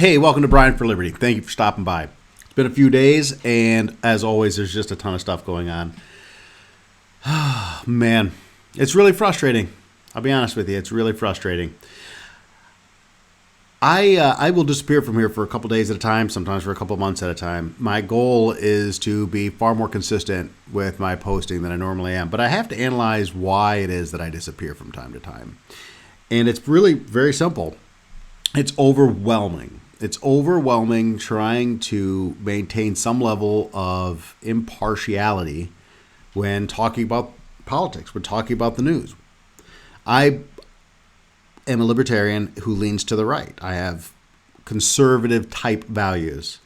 Hey, welcome to Brian for Liberty. Thank you for stopping by. It's been a few days, and as always, there's just a ton of stuff going on. Man, it's really frustrating. I'll be honest with you, it's really frustrating. I will disappear from here for a couple days at a time, sometimes for a couple months at a time. My goal is to be far more consistent with my posting than I normally am, but I have to analyze why it is that I disappear from time to time. And it's really very simple. It's overwhelming. It's overwhelming trying to maintain some level of impartiality when talking about politics, when talking about the news. I am a libertarian who leans to the right. I have conservative type values.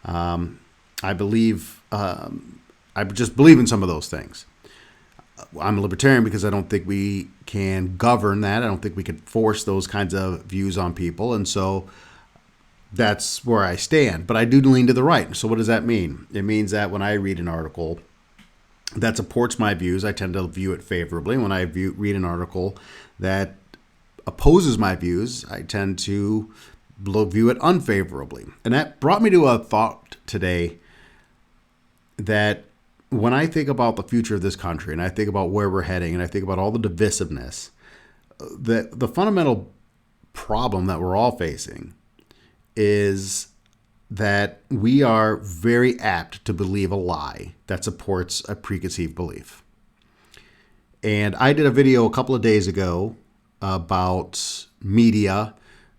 I believe, I just believe in some of those things. I'm a libertarian because I don't think we can govern that. I don't think we can force those kinds of views on people. And so that's where I stand. But I do lean to the right. So what does that mean? It means that when I read an article that supports my views, I tend to view it favorably. When I read an article that opposes my views, I tend to view it unfavorably. And that brought me to a thought today that when I think about the future of this country and I think about where we're heading and I think about all the divisiveness, the fundamental problem that we're all facing is that we are very apt to believe a lie that supports a preconceived belief. And I did a video a couple of days ago about media.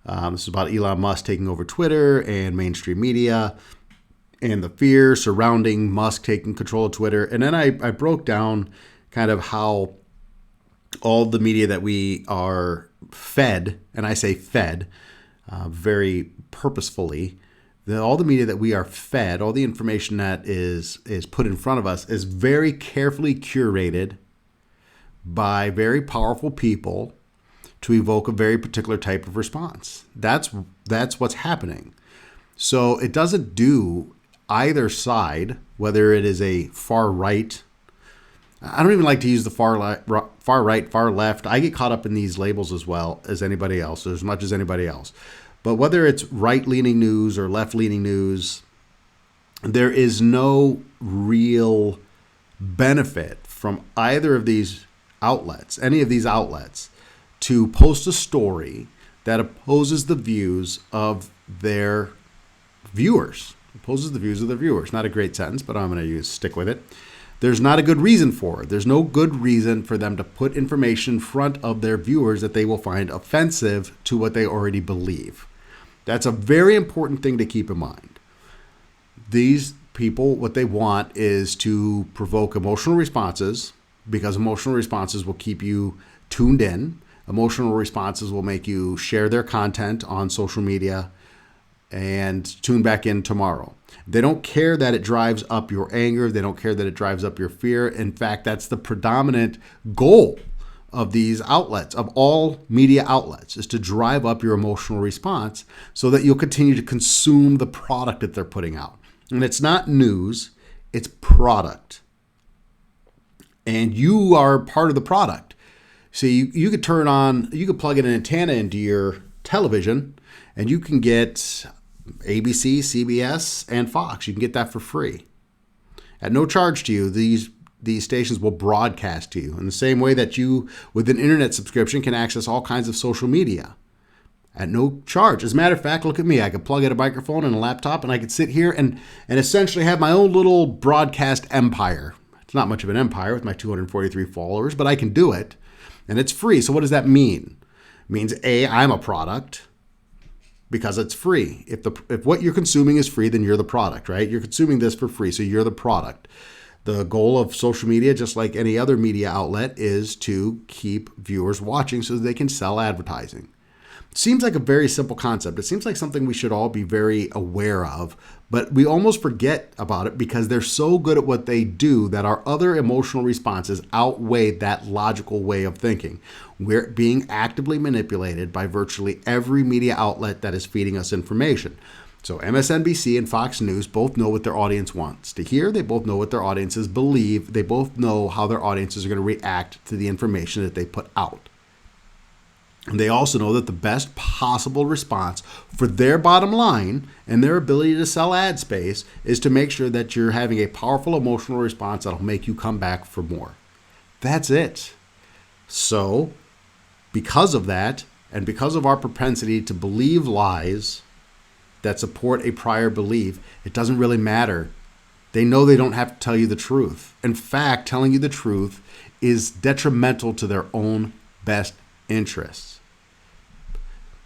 This is about Elon Musk taking over Twitter and mainstream media and the fear surrounding Musk taking control of Twitter. And then I broke down kind of how all the media that we are fed, and I say fed very purposefully, all the media that we are fed, all the information that is put in front of us is very carefully curated by very powerful people to evoke a very particular type of response. That's what's happening. So it doesn't do either side, whether it is a far right. I don't even like to use the far right, far left. I get caught up in these labels as well as anybody else, as much as anybody else. But whether it's right-leaning news or left-leaning news, there is no real benefit from either of these outlets, any of these outlets, to post a story that opposes the views of their viewers. Opposes the views of their viewers. Not a great sentence, but I'm going to stick with it. There's not a good reason for it. There's no good reason for them to put information in front of their viewers that they will find offensive to what they already believe. That's a very important thing to keep in mind. These people, what they want is to provoke emotional responses, because emotional responses will keep you tuned in. Emotional responses will make you share their content on social media and tune back in tomorrow. They don't care that it drives up your anger. They don't care that it drives up your fear. In fact, that's the predominant goal of these outlets, of all media outlets, is to drive up your emotional response so that you'll continue to consume the product that they're putting out. And it's not news, it's product. And you are part of the product. See, you could you could plug in an antenna into your television and you can get ABC, CBS, and Fox. You can get that for free. At no charge to you, these stations will broadcast to you in the same way that you, with an internet subscription, can access all kinds of social media at no charge. As a matter of fact, look at me. I could plug in a microphone and a laptop, and I could sit here and essentially have my own little broadcast empire. It's not much of an empire with my 243 followers, but I can do it, and it's free. So what does that mean? It means, A, I'm a product, because it's free. If what you're consuming is free, then you're the product, right? You're consuming this for free, so you're the product. The goal of social media, just like any other media outlet, is to keep viewers watching so that they can sell advertising. It seems like a very simple concept. It seems like something we should all be very aware of, but we almost forget about it because they're so good at what they do that our other emotional responses outweigh that logical way of thinking. We're being actively manipulated by virtually every media outlet that is feeding us information. So MSNBC and Fox News both know what their audience wants to hear. They both know what their audiences believe. They both know how their audiences are going to react to the information that they put out. And they also know that the best possible response for their bottom line and their ability to sell ad space is to make sure that you're having a powerful emotional response that'll make you come back for more. That's it. So, because of that, and because of our propensity to believe lies that support a prior belief, it doesn't really matter. They know they don't have to tell you the truth. In fact, telling you the truth is detrimental to their own best interests.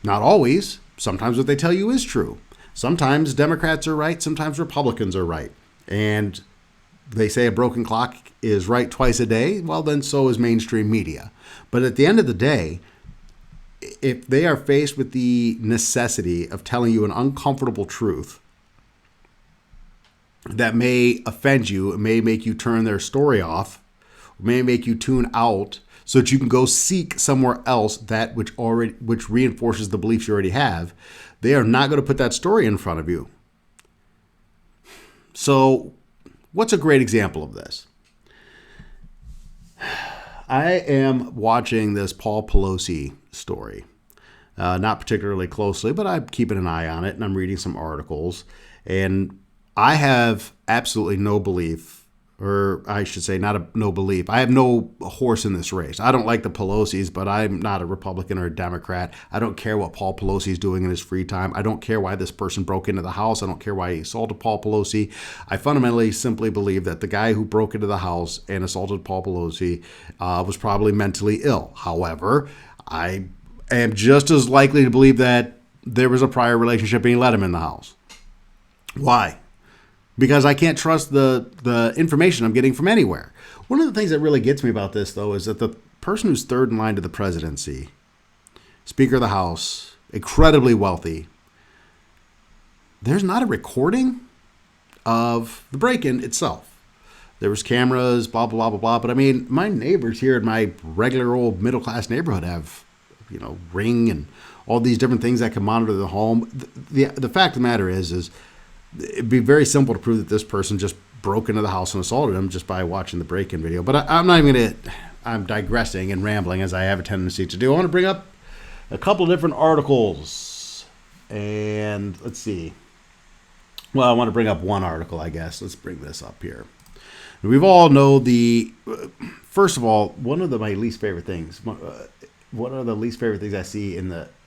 Not always. Sometimes what they tell you is true. Sometimes Democrats are right. Sometimes Republicans are right. And they say a broken clock is right twice a day. Well, then so is mainstream media. But at the end of the day, if they are faced with the necessity of telling you an uncomfortable truth that may offend you, it may make you turn their story off, may make you tune out so that you can go seek somewhere else that which reinforces the beliefs you already have, they are not going to put that story in front of you. So, what's a great example of this? I am watching this Paul Pelosi story. Not particularly closely, but I'm keeping an eye on it, and I'm reading some articles. And I have absolutely no belief, or I should say no belief. I have no horse in this race. I don't like the Pelosis, but I'm not a Republican or a Democrat. I don't care what Paul Pelosi is doing in his free time. I don't care why this person broke into the house. I don't care why he assaulted Paul Pelosi. I fundamentally simply believe that the guy who broke into the house and assaulted Paul Pelosi was probably mentally ill. However, I am just as likely to believe that there was a prior relationship and he let him in the house. Why? Because I can't trust the information I'm getting from anywhere. One of the things that really gets me about this, though, is that the person who's third in line to the presidency, Speaker of the House, incredibly wealthy, there's not a recording of the break-in itself. There was cameras, blah, blah, blah, blah. But, I mean, my neighbors here in my regular old middle-class neighborhood have, Ring and all these different things that can monitor the home. The fact of the matter is it'd be very simple to prove that this person just broke into the house and assaulted him just by watching the break-in video. But I'm not even going to, I'm digressing and rambling as I have a tendency to do. I want to bring up a couple of different articles. And let's see. Well, I want to bring up one article, I guess. Let's bring this up here. We've all know first of all, one of my least favorite things, one of the least favorite things I see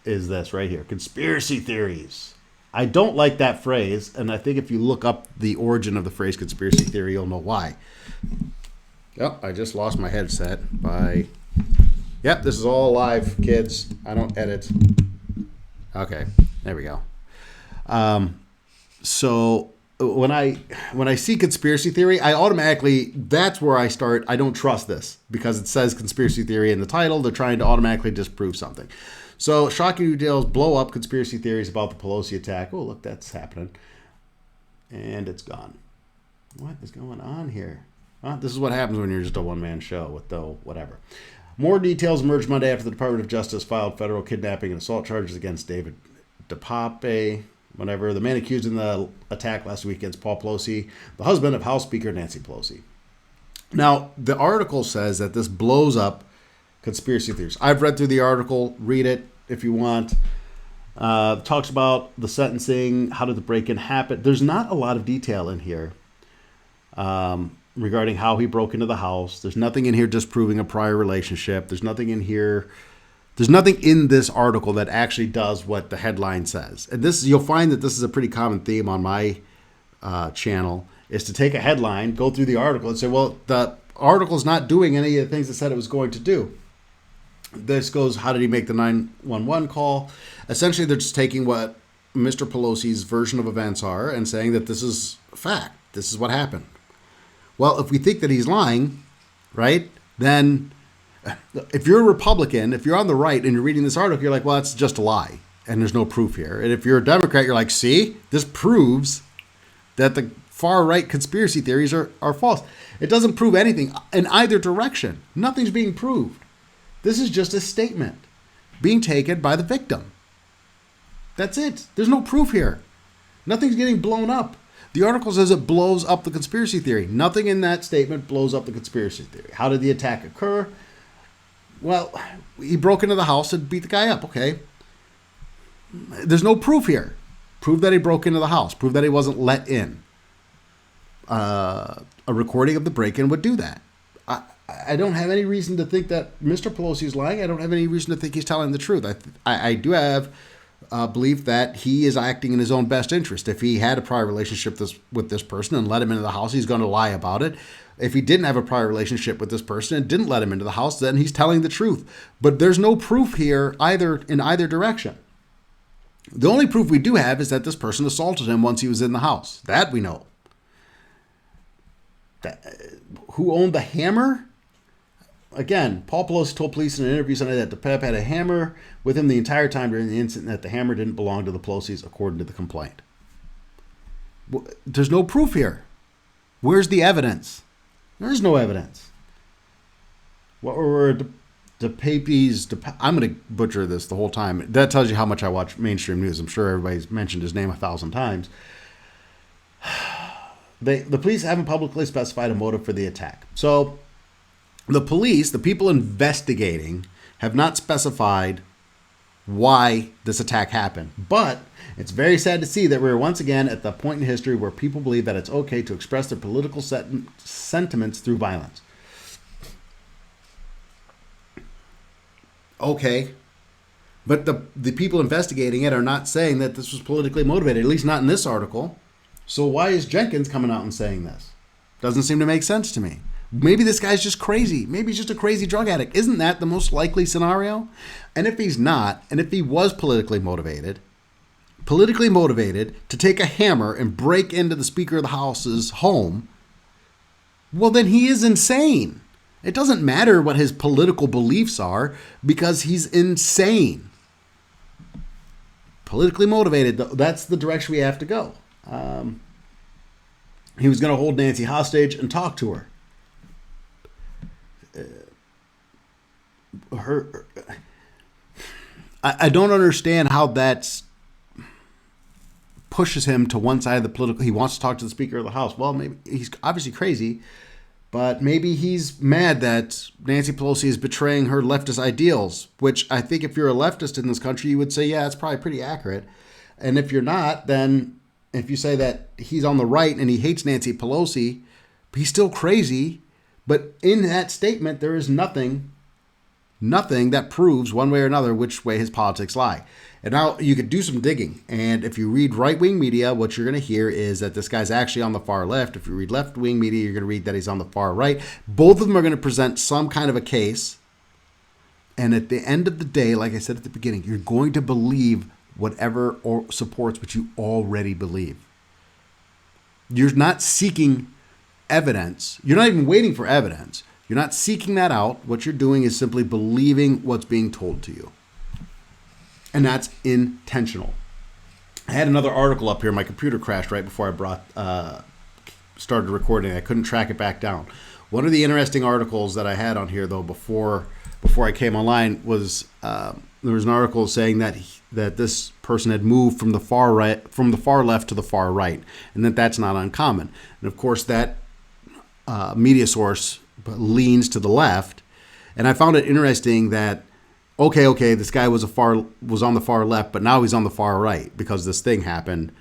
is this right here, conspiracy theories. I don't like that phrase, and I think if you look up the origin of the phrase conspiracy theory, you'll know why. Yep, I just lost my headset Yep, this is all live, kids. I don't edit. Okay, there we go. So when I see conspiracy theory, I automatically, that's where I start. I don't trust this because it says conspiracy theory in the title. They're trying to automatically disprove something. So, shocking details blow up conspiracy theories about the Pelosi attack. Oh, look, that's happening. And it's gone. What is going on here? This is what happens when you're just a one-man show with whatever. More details emerged Monday after the Department of Justice filed federal kidnapping and assault charges against David DePape, whatever, the man accused in the attack last week against Paul Pelosi, the husband of House Speaker Nancy Pelosi. Now, the article says that this blows up conspiracy theories. I've read through the article. Read it if you want. Talks about the sentencing. How did the break-in happen? There's not a lot of detail in here regarding how he broke into the house. There's nothing in here disproving a prior relationship. There's nothing in here. There's nothing in this article that actually does what the headline says. And you'll find that this is a pretty common theme on my channel, is to take a headline, go through the article, and say, well, the article's not doing any of the things it said it was going to do. This goes, how did he make the 911 call? Essentially, they're just taking what Mr. Pelosi's version of events are and saying that this is a fact. This is what happened. Well, if we think that he's lying, right, then if you're a Republican, if you're on the right and you're reading this article, you're like, well, it's just a lie, and there's no proof here. And if you're a Democrat, you're like, see, this proves that the far-right conspiracy theories are false. It doesn't prove anything in either direction. Nothing's being proved. This is just a statement being taken by the victim. That's it. There's no proof here. Nothing's getting blown up. The article says it blows up the conspiracy theory. Nothing in that statement blows up the conspiracy theory. How did the attack occur? Well, he broke into the house and beat the guy up. Okay. There's no proof here. Prove that he broke into the house. Prove that he wasn't let in. A recording of the break-in would do that. I don't have any reason to think that Mr. Pelosi is lying. I don't have any reason to think he's telling the truth. I do have belief that he is acting in his own best interest. If he had a prior relationship with this person and let him into the house, he's going to lie about it. If he didn't have a prior relationship with this person and didn't let him into the house, then he's telling the truth. But there's no proof here in either direction. The only proof we do have is that this person assaulted him once he was in the house. That we know. Who owned the hammer? Again, Paul Pelosi told police in an interview Sunday that the Pep had a hammer with him the entire time during the incident, that the hammer didn't belong to the Pelosi's, according to the complaint. There's no proof here. Where's the evidence? There's no evidence. What were I'm going to butcher this the whole time. That tells you how much I watch mainstream news. I'm sure everybody's mentioned his name 1,000 times. The police haven't publicly specified a motive for the attack. So the police, the people investigating, have not specified why this attack happened. But it's very sad to see that we're once again at the point in history where people believe that it's okay to express their political sentiments through violence. Okay. But the people investigating it are not saying that this was politically motivated, at least not in this article. So why is Jenkins coming out and saying this? Doesn't seem to make sense to me. Maybe this guy's just crazy. Maybe he's just a crazy drug addict. Isn't that the most likely scenario? And if he's not, and if he was politically motivated to take a hammer and break into the Speaker of the House's home, well, then he is insane. It doesn't matter what his political beliefs are because he's insane. Politically motivated, that's the direction we have to go. He was going to hold Nancy hostage and talk to her. I don't understand how that pushes him to one side of the political. He wants to talk to the Speaker of the House. Well, maybe he's obviously crazy, but maybe he's mad that Nancy Pelosi is betraying her leftist ideals, which I think if you're a leftist in this country, you would say, yeah, it's probably pretty accurate. And if you're not, then if you say that he's on the right and he hates Nancy Pelosi, but he's still crazy. But in that statement, there is nothing that proves one way or another which way his politics lie. And now you could do some digging. And if you read right-wing media, what you're going to hear is that this guy's actually on the far left. If you read left-wing media, you're going to read that he's on the far right. Both of them are going to present some kind of a case. And at the end of the day, like I said at the beginning, you're going to believe whatever or supports what you already believe. You're not seeking evidence. You're not even waiting for evidence. You're not seeking that out. What you're doing is simply believing what's being told to you. And that's intentional. I had another article up here. My computer crashed right before I started recording. I couldn't track it back down. One of the interesting articles that I had on here, though, before I came online was there was an article saying that this person had moved from the far left to the far right, and that's not uncommon. And of course, that media source leans to the left. And I found it interesting that okay, this guy was on the far left, but now he's on the far right because this thing happened.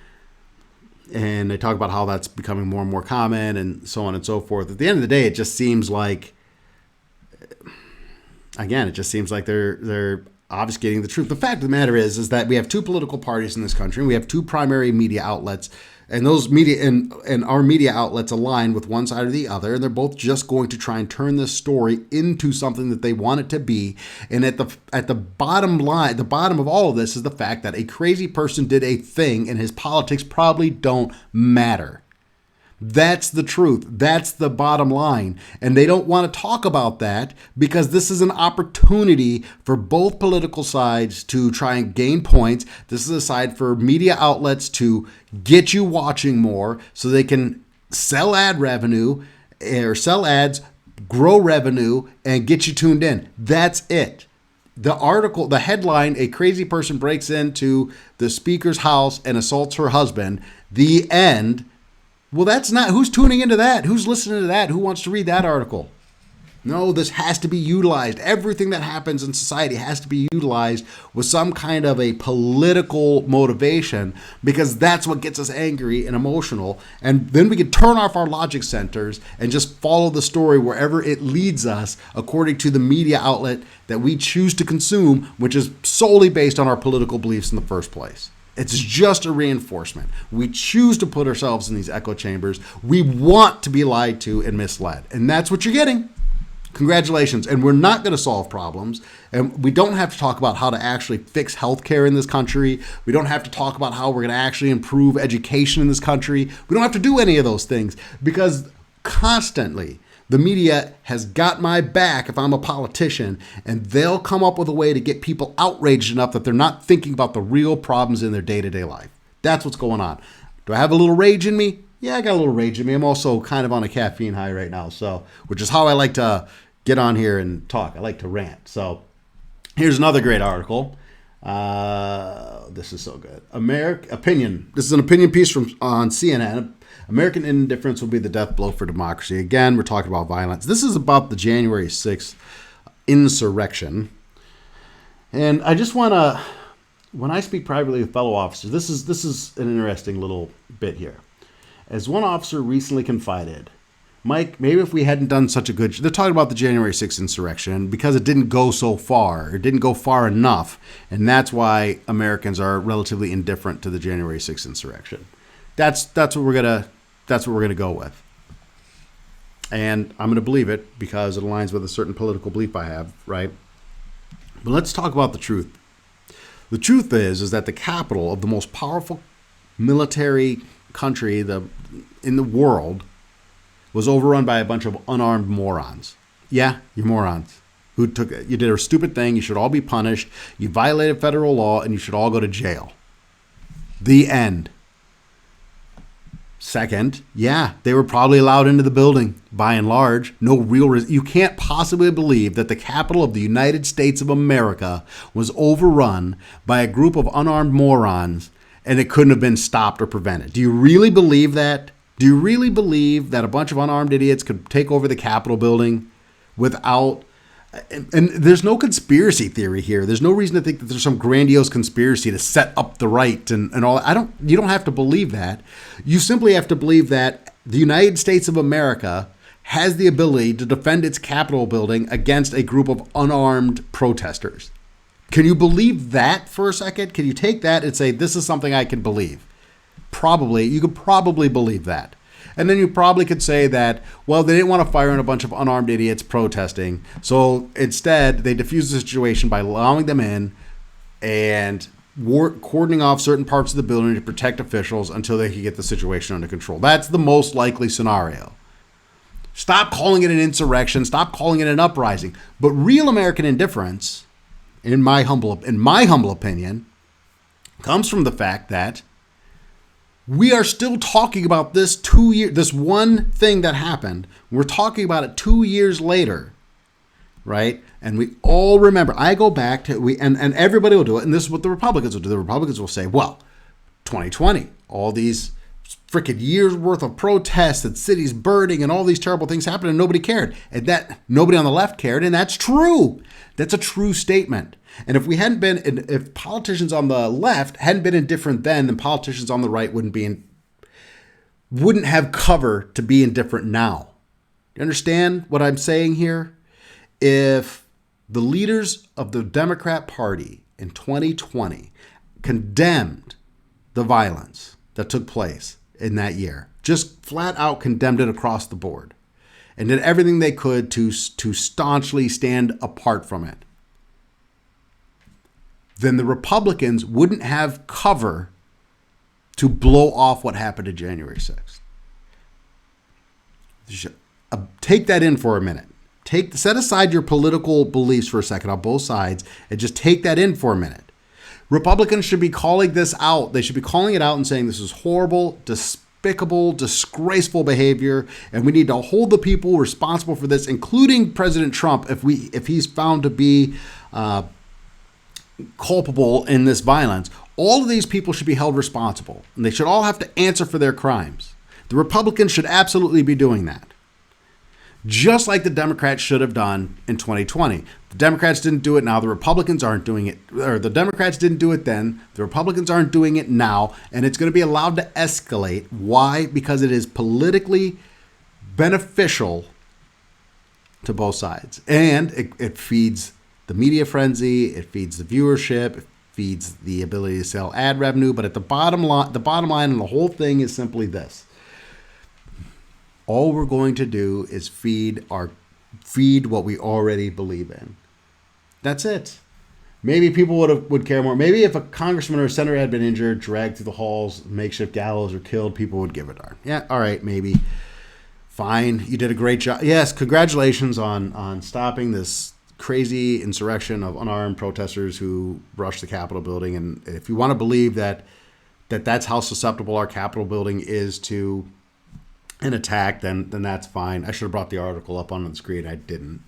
And they talk about how that's becoming more and more common and so on and so forth. At the end of the day, it just seems like, again, they're obfuscating the truth. The fact of the matter is that we have two political parties in this country, and we have two primary media outlets, and those media and our media outlets align with one side or the other, and they're both just going to try and turn this story into something that they want it to be. And at the bottom line, the bottom of all of this is the fact that a crazy person did a thing, and his politics probably don't matter. That's the truth. That's the bottom line. And they don't want to talk about that because this is an opportunity for both political sides to try and gain points. This is a side for media outlets to get you watching more so they can sell ad revenue or sell ads, grow revenue, and get you tuned in. That's it. The article, the headline, a crazy person breaks into the Speaker's house and assaults her husband. The end. Well, that's not, who's tuning into that? Who's listening to that? Who wants to read that article? No, this has to be utilized. Everything that happens in society has to be utilized with some kind of a political motivation, because that's what gets us angry and emotional. And then we can turn off our logic centers and just follow the story wherever it leads us according to the media outlet that we choose to consume, which is solely based on our political beliefs in the first place. It's just a reinforcement. We choose to put ourselves in these echo chambers. We want to be lied to and misled. And that's what you're getting. Congratulations. And we're not going to solve problems. And we don't have to talk about how to actually fix healthcare in this country. We don't have to talk about how we're going to actually improve education in this country. We don't have to do any of those things, because constantly the media has got my back if I'm a politician, and they'll come up with a way to get people outraged enough that they're not thinking about the real problems in their day-to-day life. That's what's going on. Do I have a little rage in me? Yeah, I got a little rage in me. I'm also kind of on a caffeine high right now, so which is how I like to get on here and talk. I like to rant. So here's another great article. This is so good. Opinion. This is an opinion piece on CNN. American indifference will be the death blow for democracy. Again, we're talking about violence. This is about the January 6th insurrection. And I just want to, when I speak privately with fellow officers, this is an interesting little bit here. As one officer recently confided, Mike, maybe if we hadn't done such a good... They're talking about the January 6th insurrection because it didn't go so far. It didn't go far enough. And that's why Americans are relatively indifferent to the January 6th insurrection. That's what we're gonna go with. And I'm going to believe it because it aligns with a certain political belief I have, right? But let's talk about the truth. The truth is that the capital of the most powerful military country in the world was overrun by a bunch of unarmed morons. Yeah, you're morons. You did a stupid thing. You should all be punished. You violated federal law, and you should all go to jail. The end. Second, yeah, they were probably allowed into the building, by and large. No real reason. You can't possibly believe that the capital of the United States of America was overrun by a group of unarmed morons and it couldn't have been stopped or prevented. Do you really believe that? Do you really believe that a bunch of unarmed idiots could take over the Capitol building without... And there's no conspiracy theory here. There's no reason to think that there's some grandiose conspiracy to set up the right and all. You don't have to believe that. You simply have to believe that the United States of America has the ability to defend its Capitol building against a group of unarmed protesters. Can you believe that for a second? Can you take that and say, this is something I can believe? Probably. You could probably believe that. And then you probably could say that, well, they didn't want to fire in a bunch of unarmed idiots protesting. So instead, they diffused the situation by allowing them in and cordoning off certain parts of the building to protect officials until they could get the situation under control. That's the most likely scenario. Stop calling it an insurrection. Stop calling it an uprising. But real American indifference, in my humble opinion, comes from the fact that we are still talking about this this one thing that happened. We're talking about it 2 years later, right? And we all remember. I go back to and everybody will do it. And this is what the Republicans will do. The Republicans will say, "Well, 2020, all these freaking years worth of protests and cities burning and all these terrible things happened, and nobody cared." And that nobody on the left cared, and that's true. That's a true statement. And if politicians on the left hadn't been indifferent then politicians on the right wouldn't have cover to be indifferent now. You understand what I'm saying here? If the leaders of the Democrat Party in 2020 condemned the violence that took place in that year, just flat out condemned it across the board, and did everything they could to staunchly stand apart from it, then the Republicans wouldn't have cover to blow off what happened to January 6th. Take that in for a minute. Set aside your political beliefs for a second on both sides and just take that in for a minute. Republicans should be calling this out. They should be calling it out and saying this is horrible, despicable, disgraceful behavior, and we need to hold the people responsible for this, including President Trump, if he's found to be culpable in this violence. All of these people should be held responsible, and they should all have to answer for their crimes. The Republicans should absolutely be doing that. just like the Democrats should have done in 2020. The Democrats didn't do it now. The Republicans aren't doing it. Or the Democrats didn't do it then. The Republicans aren't doing it now. And it's going to be allowed to escalate. Why? Because it is politically beneficial to both sides. And it feeds the media frenzy. It feeds the viewership. It feeds the ability to sell ad revenue. But at the bottom line and the whole thing is simply this. All we're going to do is feed what we already believe in. That's it. Maybe people would care more. Maybe if a congressman or a senator had been injured, dragged through the halls, makeshift gallows, or killed, people would give a darn. Yeah, all right, maybe. Fine, you did a great job. Yes, congratulations on stopping this crazy insurrection of unarmed protesters who rushed the Capitol building. And if you want to believe that's how susceptible our Capitol building is to an attack, then that's fine. I should have brought the article up on the screen. I didn't.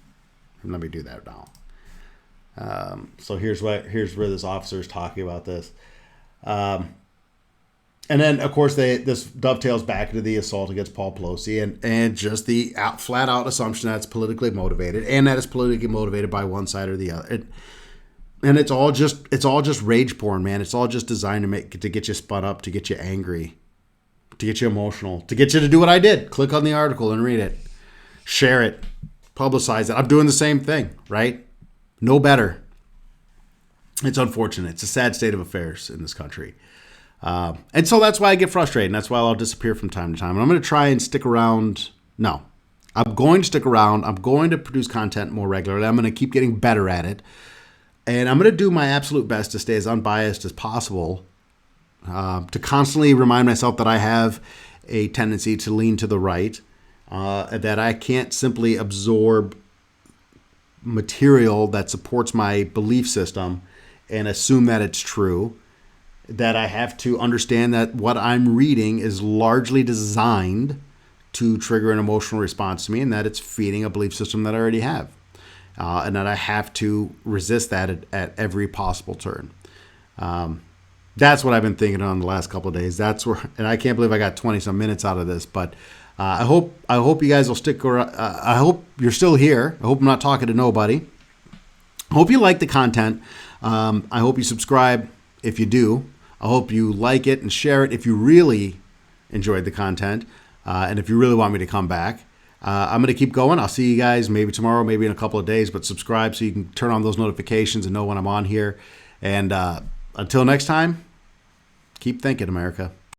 Let me do that now. So here's where this officer is talking about this. And then, of course, this dovetails back into the assault against Paul Pelosi and just the flat out assumption that it's politically motivated and that it's politically motivated by one side or the other. And it's all just rage porn, man. It's all just designed to get you spun up, to get you angry, to get you emotional, to get you to do what I did. Click on the article and read it. Share it. Publicize it. I'm doing the same thing, right? No better. It's unfortunate. It's a sad state of affairs in this country. And so that's why I get frustrated. And that's why I'll disappear from time to time. And I'm going to try and stick around. No, I'm going to stick around. I'm going to produce content more regularly. I'm going to keep getting better at it. And I'm going to do my absolute best to stay as unbiased as possible. To constantly remind myself that I have a tendency to lean to the right, that I can't simply absorb material that supports my belief system and assume that it's true, that I have to understand that what I'm reading is largely designed to trigger an emotional response to me and that it's feeding a belief system that I already have, and that I have to resist that at every possible turn. That's what I've been thinking on the last couple of days. And I can't believe I got 20 some minutes out of this, but I hope you guys will stick around. I hope you're still here. I hope I'm not talking to nobody. I hope you like the content. I hope you subscribe if you do. I hope you like it and share it if you really enjoyed the content, and if you really want me to come back. I'm going to keep going. I'll see you guys maybe tomorrow, maybe in a couple of days, but subscribe so you can turn on those notifications and know when I'm on here. And until next time, keep thinking, America.